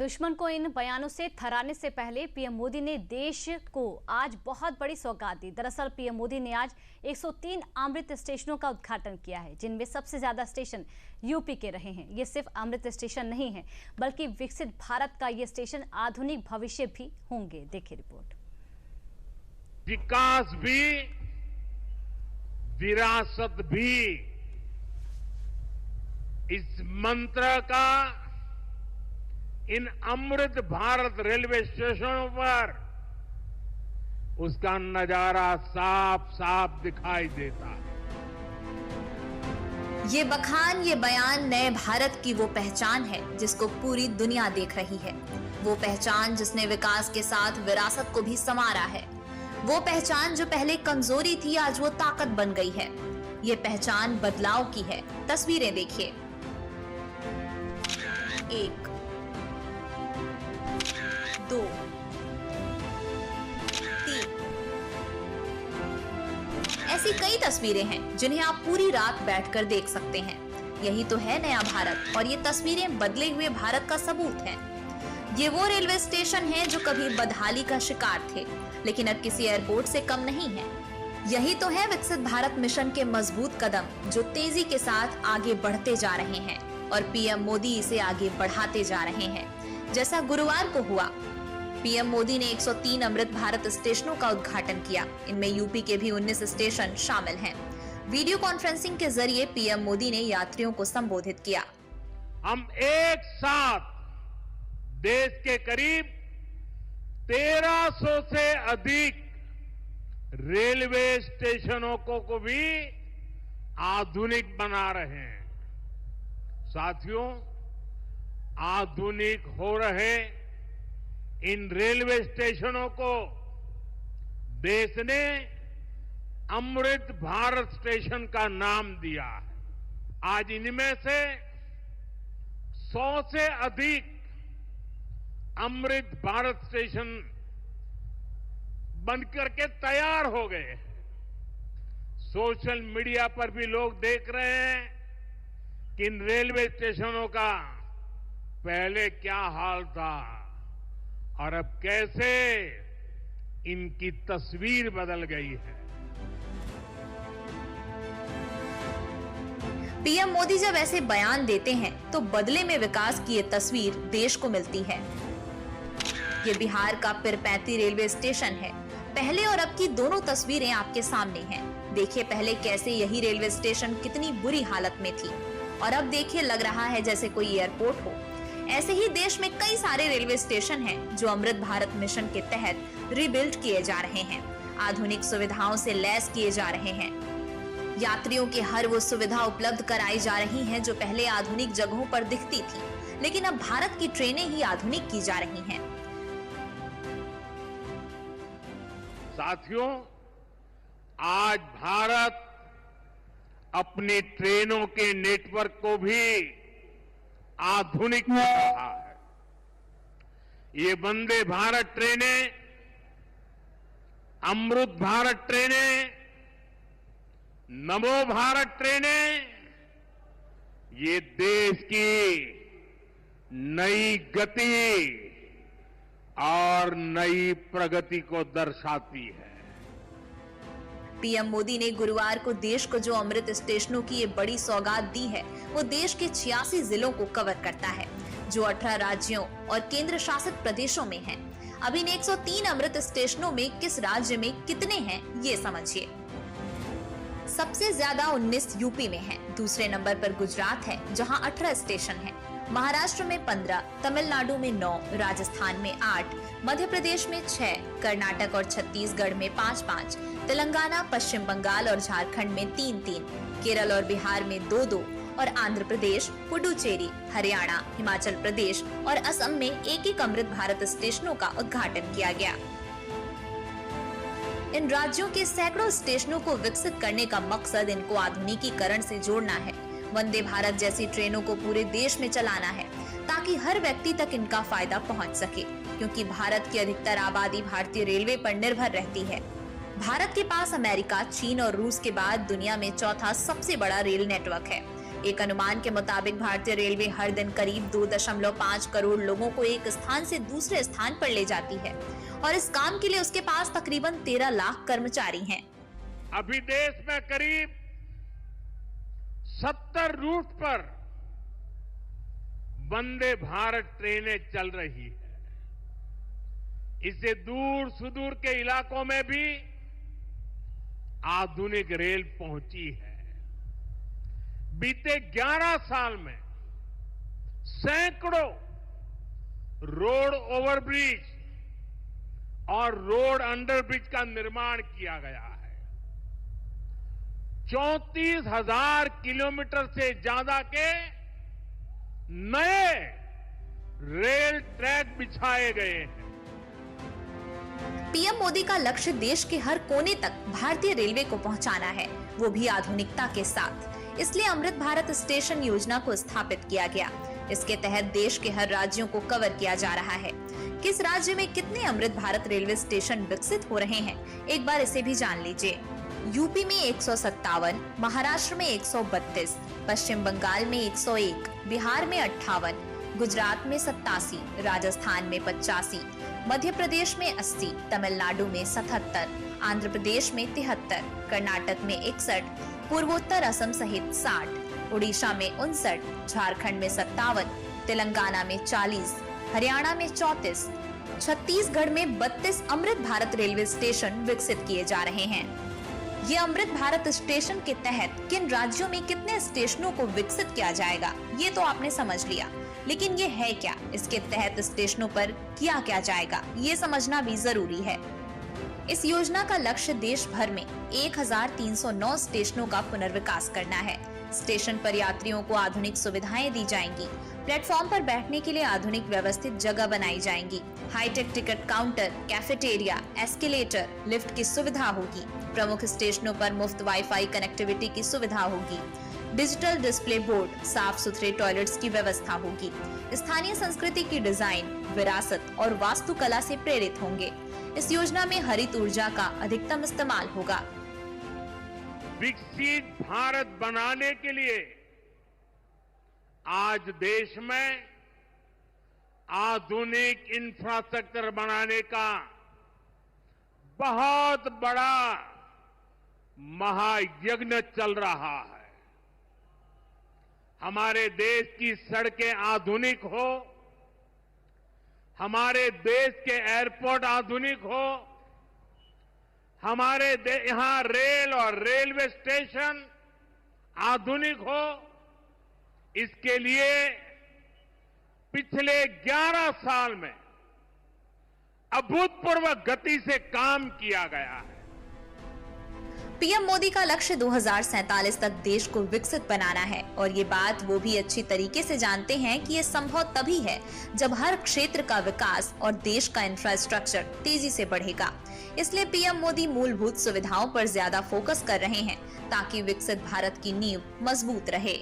दुश्मन को इन बयानों से थराने से पहले पीएम मोदी ने देश को आज बहुत बड़ी सौगात दी। दरअसल पीएम मोदी ने आज 103 अमृत स्टेशनों का उद्घाटन किया है, जिनमें सबसे ज्यादा स्टेशन यूपी के रहे हैं। ये सिर्फ अमृत स्टेशन नहीं है, बल्कि विकसित भारत का ये स्टेशन आधुनिक भविष्य भी होंगे। देखिए रिपोर्ट। विकास भी, विरासत भी, इस मंत्र का इन अमृत भारत रेलवे स्टेशनों पर उसका नजारा साफ साफ दिखाई देता है। ये बखान, ये बयान नए भारत की वो पहचान है जिसको पूरी दुनिया देख रही है। वो पहचान जिसने विकास के साथ विरासत को भी संवारा है। वो पहचान जो पहले कमजोरी थी, आज वो ताकत बन गई है। ये पहचान बदलाव की है। तस्वीरें देखिए। 1, 2, 3। ऐसी कई तस्वीरें हैं जिन्हें आप पूरी रात बैठकर देख सकते हैं। यही तो है नया भारत, और ये तस्वीरें बदले हुए भारत का सबूत हैं। ये वो रेलवे स्टेशन हैं जो कभी बदहाली का शिकार थे, लेकिन अब किसी एयरपोर्ट से कम नहीं है। यही तो है विकसित भारत मिशन के मजबूत कदम जो तेजी के साथ आगे बढ़ते जा रहे हैं, और पीएम मोदी इसे आगे बढ़ाते जा रहे हैं। जैसा गुरुवार को हुआ, पीएम मोदी ने 103 अमृत भारत स्टेशनों का उद्घाटन किया। इनमें यूपी के भी 19 स्टेशन शामिल हैं। वीडियो कॉन्फ्रेंसिंग के जरिए पीएम मोदी ने यात्रियों को संबोधित किया। हम एक साथ देश के करीब 1300 से अधिक रेलवे स्टेशनों को भी आधुनिक बना रहे हैं। साथियों, आधुनिक हो रहे इन रेलवे स्टेशनों को देश ने अमृत भारत स्टेशन का नाम दिया है। आज इनमें से 100 से अधिक अमृत भारत स्टेशन बनकर के तैयार हो गए। सोशल मीडिया पर भी लोग देख रहे हैं कि इन रेलवे स्टेशनों का पहले क्या हाल था और अब कैसे इनकी तस्वीर बदल गई है। पीएम मोदी जब ऐसे बयान देते हैं तो बदले में विकास की ये तस्वीर देश को मिलती है। ये बिहार का पीरपैंती रेलवे स्टेशन है। पहले और अब की दोनों तस्वीरें आपके सामने हैं। देखिए पहले कैसे यही रेलवे स्टेशन कितनी बुरी हालत में थी, और अब देखिए लग रहा है जैसे कोई एयरपोर्ट हो। ऐसे ही देश में कई सारे रेलवे स्टेशन हैं जो अमृत भारत मिशन के तहत रिबिल्ड किए जा रहे हैं, आधुनिक सुविधाओं से लैस किए जा रहे हैं। यात्रियों की हर वो सुविधा उपलब्ध कराई जा रही है जो पहले आधुनिक जगहों पर दिखती थी, लेकिन अब भारत की ट्रेनें ही आधुनिक की जा रही हैं। साथियों, आज भारत अपनी ट्रेनों के नेटवर्क को भी आधुनिक कर रहा है। ये वंदे भारत ट्रेनें, अमृत भारत ट्रेनें, नमो भारत ट्रेनें, ये देश की नई गति और नई प्रगति को दर्शाती है। पीएम मोदी ने गुरुवार को देश को जो अमृत स्टेशनों की ये बड़ी सौगात दी है, वो देश के 86 जिलों को कवर करता है, जो 18 राज्यों और केंद्र शासित प्रदेशों में हैं। अब इन 103 अमृत स्टेशनों में किस राज्य में कितने हैं, ये समझिए। सबसे ज्यादा 19 यूपी में हैं। दूसरे नंबर पर गुजरात है, जहां 18 स्टेशन हैं। महाराष्ट्र में 15, तमिलनाडु में 9, राजस्थान में 8, मध्य प्रदेश में 6, कर्नाटक और छत्तीसगढ़ में 5-5, तेलंगाना, पश्चिम बंगाल और झारखंड में 3-3, केरल और बिहार में 2-2, और आंध्र प्रदेश, पुडुचेरी, हरियाणा, हिमाचल प्रदेश और असम में एक अमृत भारत स्टेशनों का उद्घाटन किया गया। इन राज्यों के सैकड़ों स्टेशनों को विकसित करने का मकसद इनको आधुनिकीकरण से जोड़ना है। वंदे भारत जैसी ट्रेनों को पूरे देश में चलाना है ताकि हर व्यक्ति तक इनका फायदा पहुंच सके, क्योंकि भारत की अधिकतर आबादी भारतीय रेलवे पर निर्भर रहती है। भारत के पास अमेरिका, चीन और रूस के बाद दुनिया में चौथा सबसे बड़ा रेल नेटवर्क है। एक अनुमान के मुताबिक भारतीय रेलवे हर दिन करीब 2.5 करोड़ लोगों को एक स्थान से दूसरे स्थान पर ले जाती है और इस काम के लिए उसके पास तकरीबन 13 लाख कर्मचारी हैं। अभी देश में करीब 70 रूट पर वंदे भारत ट्रेनें चल रही है। इससे दूर सुदूर के इलाकों में भी आधुनिक रेल पहुंची है। बीते 11 साल में सैकड़ों रोड ओवरब्रिज और रोड अंडरब्रिज का निर्माण किया गया है। 34,000 किलोमीटर से ज्यादा के नए रेल ट्रैक बिछाए गए हैं। पीएम मोदी का लक्ष्य देश के हर कोने तक भारतीय रेलवे को पहुंचाना है, वो भी आधुनिकता के साथ। इसलिए अमृत भारत स्टेशन योजना को स्थापित किया गया। इसके तहत देश के हर राज्यों को कवर किया जा रहा है। किस राज्य में कितने अमृत भारत रेलवे स्टेशन विकसित हो रहे हैं, एक बार इसे भी जान लीजिए। यूपी में 157, महाराष्ट्र में 132, पश्चिम बंगाल में 101, बिहार में 58, गुजरात में 87, राजस्थान में 85, मध्य प्रदेश में 80, तमिलनाडु में 77, आंध्र प्रदेश में 73, कर्नाटक में 61, पूर्वोत्तर असम सहित 60, उड़ीसा में 59, झारखंड में 57, तेलंगाना में 40, हरियाणा में 34, छत्तीसगढ़ में 32 अमृत भारत रेलवे स्टेशन विकसित किए जा रहे हैं। ये अमृत भारत स्टेशन के तहत किन राज्यों में कितने स्टेशनों को विकसित किया जाएगा, ये तो आपने समझ लिया, लेकिन ये है क्या, इसके तहत स्टेशनों पर किया क्या जाएगा, ये समझना भी जरूरी है। इस योजना का लक्ष्य देश भर में 1309 स्टेशनों का पुनर्विकास करना है। स्टेशन पर यात्रियों को आधुनिक सुविधाएं दी जाएंगी। प्लेटफॉर्म पर बैठने के लिए आधुनिक व्यवस्थित जगह बनाई जाएंगी। Hi tech ticket counter, cafeteria, escalator, lift की सुविधा होगी। प्रमुख स्टेशनों पर मुफ्त वाईफाई कनेक्टिविटी की सुविधा होगी। डिजिटल डिस्प्ले बोर्ड, साफ सुथरे टॉयलेट्स की व्यवस्था होगी। स्थानीय संस्कृति की डिजाइन, विरासत और वास्तुकला से प्रेरित होंगे। इस योजना में हरित ऊर्जा का अधिकतम इस्तेमाल होगा। विकसित भारत बनाने के लिए आज देश में आधुनिक इंफ्रास्ट्रक्चर बनाने का बहुत बड़ा महायज्ञ चल रहा है। हमारे देश की सड़कें आधुनिक हो, हमारे देश के एयरपोर्ट आधुनिक हो, हमारे यहां रेल और रेलवे स्टेशन आधुनिक हो, इसके लिए पिछले 11 साल में अभूतपूर्व गति से काम किया गया है। पीएम मोदी का लक्ष्य 2047 तक देश को विकसित बनाना है और ये बात वो भी अच्छी तरीके से जानते हैं कि ये संभव तभी है जब हर क्षेत्र का विकास और देश का इंफ्रास्ट्रक्चर तेजी से बढ़ेगा। इसलिए पीएम मोदी मूलभूत सुविधाओं पर ज्यादा फोकस कर रहे हैं ताकि विकसित भारत की नींव मजबूत रहे।